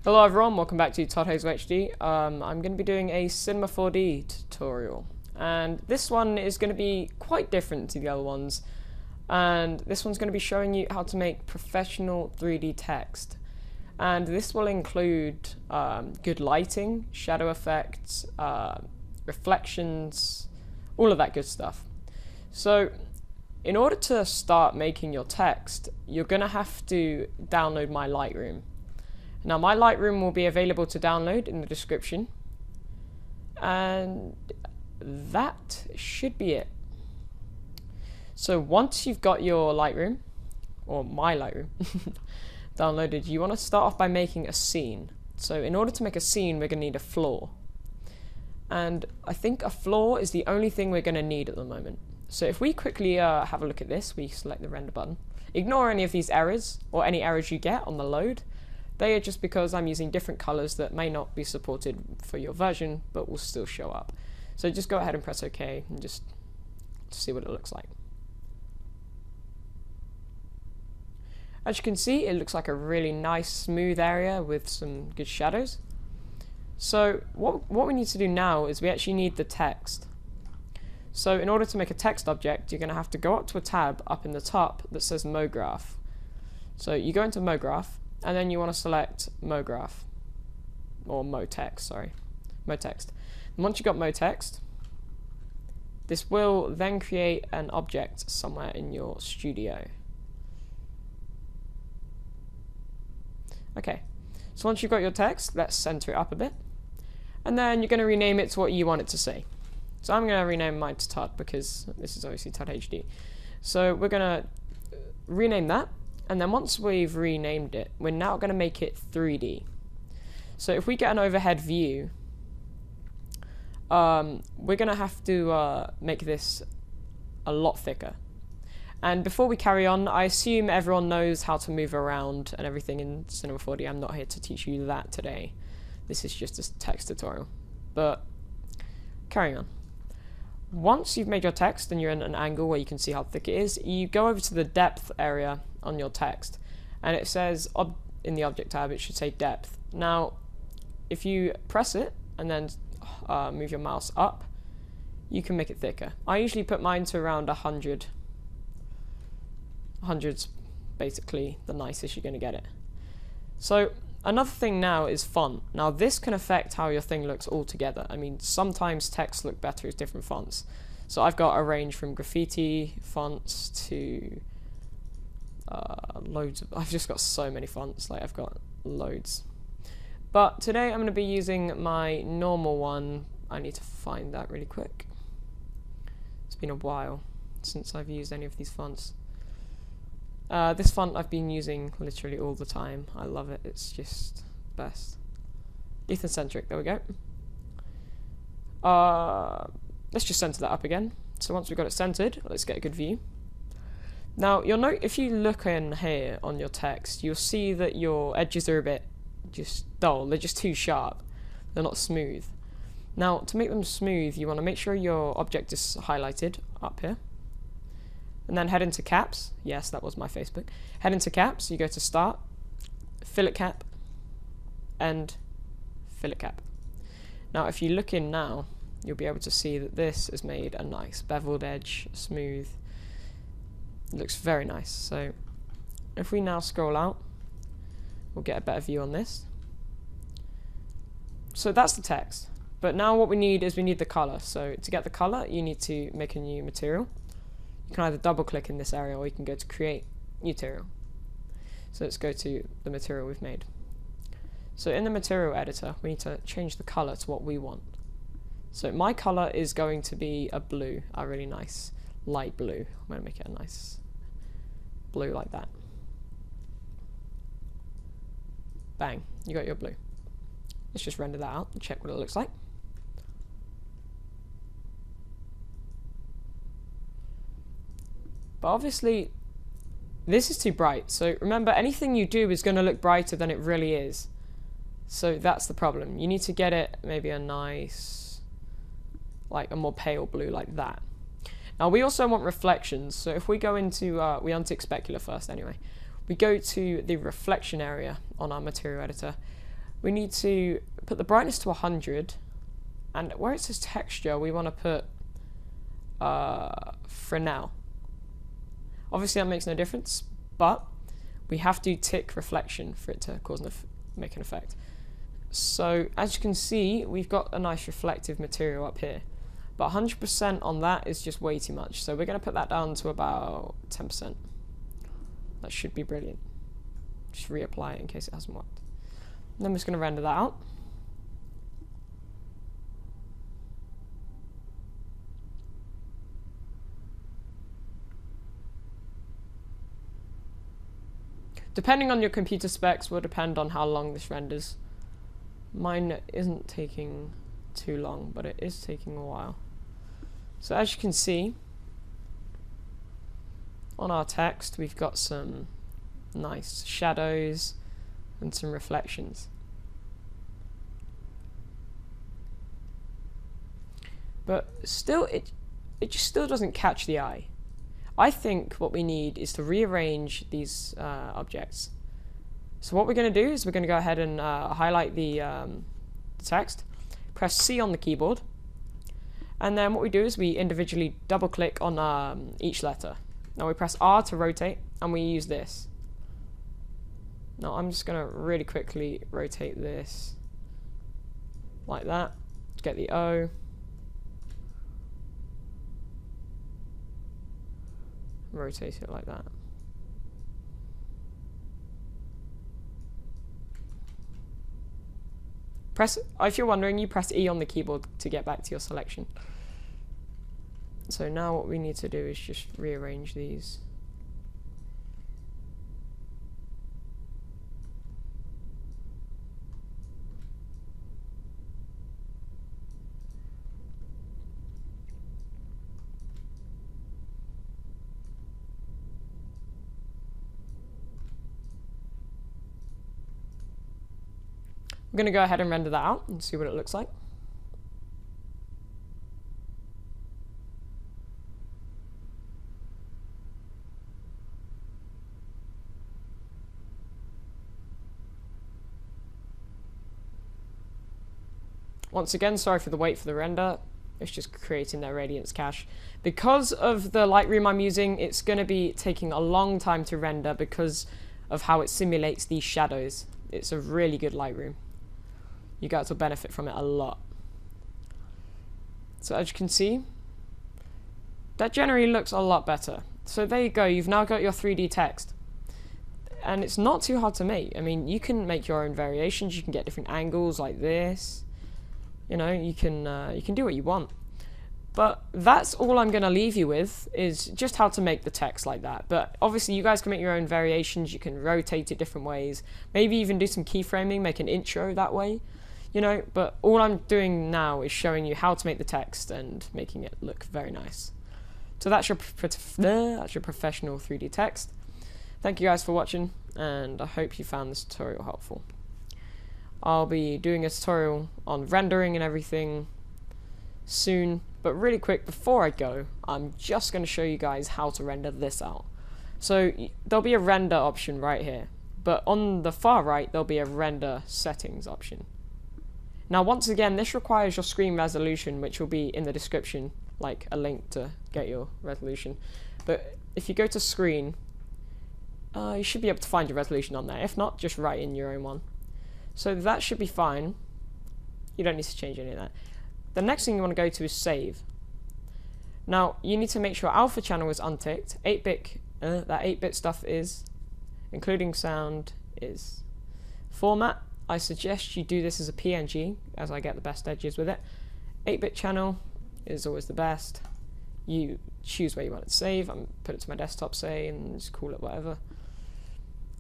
Hello everyone, welcome back to Todd Hazel HD. I'm going to be doing a Cinema 4D tutorial, and this one is going to be quite different to the other ones, and this one's going to be showing you how to make professional 3D text, and this will include good lighting, shadow effects, reflections, all of that good stuff. So in order to start making your text, you're going to have to download my Lightroom. Now my Lightroom will be available to download in the description, and that should be it. So once you've got your Lightroom, or my Lightroom, downloaded, you want to start off by making a scene. So in order to make a scene, we're going to need a floor. And I think a floor is the only thing we're going to need at the moment. So if we quickly have a look at this, we select the render button. Ignore any of these errors, or any errors you get on the load. They are just because I'm using different colors that may not be supported for your version, but will still show up. So just go ahead and press OK and just see what it looks like. As you can see, it looks like a really nice smooth area with some good shadows. So what we need to do now is we actually need the text. So in order to make a text object, you're going to have to go up to a tab up in the top that says MoGraph. So you go into MoGraph, and then you want to select MoGraph, or MoText, sorry, MoText. And once you've got MoText, this will then create an object somewhere in your studio. Okay, so once you've got your text, let's center it up a bit, and then you're going to rename it to what you want it to say. So I'm going to rename mine to Todd because this is obviously Todd HD. So we're going to rename that. And then once we've renamed it, we're now going to make it 3D. So if we get an overhead view, we're going to have to make this a lot thicker. And before we carry on, I assume everyone knows how to move around and everything in Cinema 4D. I'm not here to teach you that today. This is just a text tutorial. But carrying on. Once you've made your text and you're in an angle where you can see how thick it is, you go over to the depth area on your text, and it says in the object tab it should say depth. Now if you press it and then move your mouse up, you can make it thicker. I usually put mine to around 100. 100's basically the nicest you're going to get it. So another thing now is font. Now this can affect how your thing looks altogether. I mean, sometimes text look better with different fonts. So I've got a range from graffiti fonts to loads of, I've just got so many fonts, like I've got loads. But today I'm going to be using my normal one. I need to find that really quick. It's been a while since I've used any of these fonts. This font I've been using literally all the time. I love it, it's just best. Ethan-centric, there we go. Let's just center that up again. So once we've got it centered, let's get a good view. Now you'll note, if you look in here on your text, you'll see that your edges are a bit just dull, they're just too sharp, they're not smooth. Now to make them smooth, you want to make sure your object is highlighted up here. And then head into caps. Yes, that was my Facebook. Head into caps, you go to start, fillet cap, and fillet cap. Now if you look in now, you'll be able to see that this has made a nice beveled edge, smooth. It looks very nice. So if we now scroll out, we'll get a better view on this. So that's the text. But now what we need is we need the color. So to get the color, you need to make a new material. You can either double click in this area, or you can go to create new material. So let's go to the material we've made. So in the material editor, we need to change the color to what we want. So my color is going to be a blue, a really nice light blue. I'm going to make it a nice blue like that. Bang, you got your blue. Let's just render that out and check what it looks like. But obviously this is too bright, so remember, anything you do is going to look brighter than it really is. So that's the problem. You need to get it maybe a nice, like a more pale blue like that. Now we also want reflections, so if we go into, we untick specular first anyway. We go to the reflection area on our material editor. we need to put the brightness to 100, and where it says texture, we want to put Fresnel. Obviously that makes no difference, but we have to tick reflection for it to cause make an effect. So as you can see, we've got a nice reflective material up here, but 100% on that is just way too much. So we're going to put that down to about 10%. That should be brilliant. Just reapply it in case it hasn't worked. And then we're just going to render that out. Depending on your computer specs will depend on how long this renders. Mine isn't taking too long, but it is taking a while. So as you can see, on our text we've got some nice shadows and some reflections. But still, it just still doesn't catch the eye. I think what we need is to rearrange these objects. So what we're going to do is we're going to go ahead and highlight the text, press C on the keyboard, and then what we do is we individually double click on each letter. Now we press R to rotate, and we use this. Now I'm just going to really quickly rotate this like that to get the O. Rotate it like that. If you're wondering, you press E on the keyboard to get back to your selection. So now what we need to do is just rearrange these. I'm going to go ahead and render that out and see what it looks like. Once again, sorry for the wait for the render. It's just creating their radiance cache. Because of the Lightroom I'm using, it's going to be taking a long time to render because of how it simulates these shadows. It's a really good Lightroom. You guys will benefit from it a lot. So as you can see, that generally looks a lot better. So there you go, you've now got your 3D text. And it's not too hard to make. I mean, you can make your own variations, you can get different angles like this. You know, you can do what you want. But that's all I'm going to leave you with, is just how to make the text like that. But obviously you guys can make your own variations, you can rotate it different ways, maybe even do some keyframing, make an intro that way. You know, but all I'm doing now is showing you how to make the text and making it look very nice. So that's your professional 3D text. Thank you guys for watching, and I hope you found this tutorial helpful. I'll be doing a tutorial on rendering and everything soon, but really quick before I go, I'm just going to show you guys how to render this out. So there'll be a render option right here, but on the far right there'll be a render settings option. Now once again, this requires your screen resolution, which will be in the description, like a link to get your resolution. But if you go to screen, you should be able to find your resolution on there. If not, just write in your own one. So that should be fine. You don't need to change any of that. The next thing you want to go to is save. Now you need to make sure alpha channel is unticked. 8-bit, that 8-bit stuff is, including sound, is. Format, I suggest you do this as a PNG, as I get the best edges with it. 8-bit channel is always the best. You choose where you want it to save. I'm put it to my desktop, say, and just call it whatever.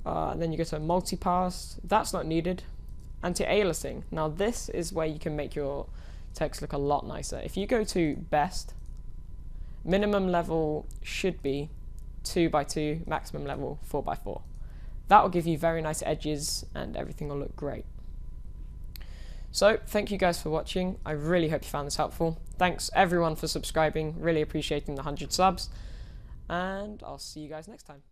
Then you go to multipass. That's not needed. Anti-aliasing. Now this is where you can make your text look a lot nicer. If you go to best, minimum level should be 2x2, maximum level 4x4. That will give you very nice edges and everything will look great. So thank you guys for watching. I really hope you found this helpful. Thanks everyone for subscribing. Really appreciating the 100 subs. And I'll see you guys next time.